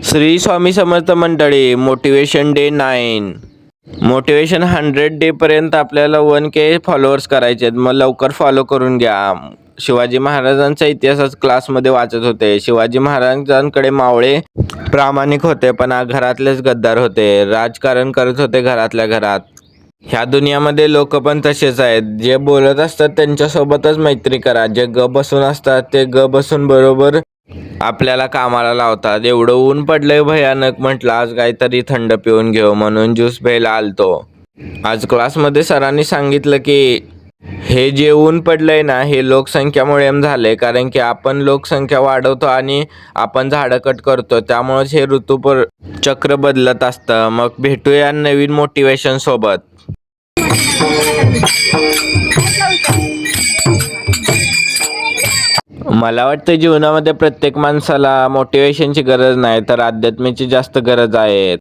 श्री स्वामी समर्थ मंडळी, motivation day 9. Motivation 100 day पर्यंत आपल्याला 1K फॉलोअर्स करायचे आहेत. मग लवकर फॉलो करून घ्या. शिवाजी महाराजांचा इतिहास क्लासमध्ये वाचत होते. शिवाजी महाराजांकडे मावळे प्रामाणिक होते, पण घरातलेच गद्दार होते. राजकारण करत होते घरातल्या घरात. ह्या दुनियामध्ये लोक पण तसेच आहेत. जे बोलत असतात त्यांच्यासोबतच मैत्री करा. जे बसून असतात ते बसून बरोबर आपल्याला कामाला लावतात. एवढं ऊन पडलंय भयानक, म्हटलं आज काहीतरी थंड पिऊन घेऊ म्हणून ज्यूस प्यायला आलतो. आज क्लासमध्ये सरांनी सांगितलं की हे जे ऊन पडलंय ना, हे लोकसंख्यामुळे झालंय. कारण की आपण लोकसंख्या वाढवतो आणि आपण झाडं कट करतो, त्यामुळेच हे चक्र बदलत असतं. मग भेटूया नवीन मोटिवेशन सोबत. मला वाटतं जीवनामध्ये प्रत्येक माणसाला मोटिवेशनची गरज नाही, तर अध्यात्माची जास्त गरज आहे.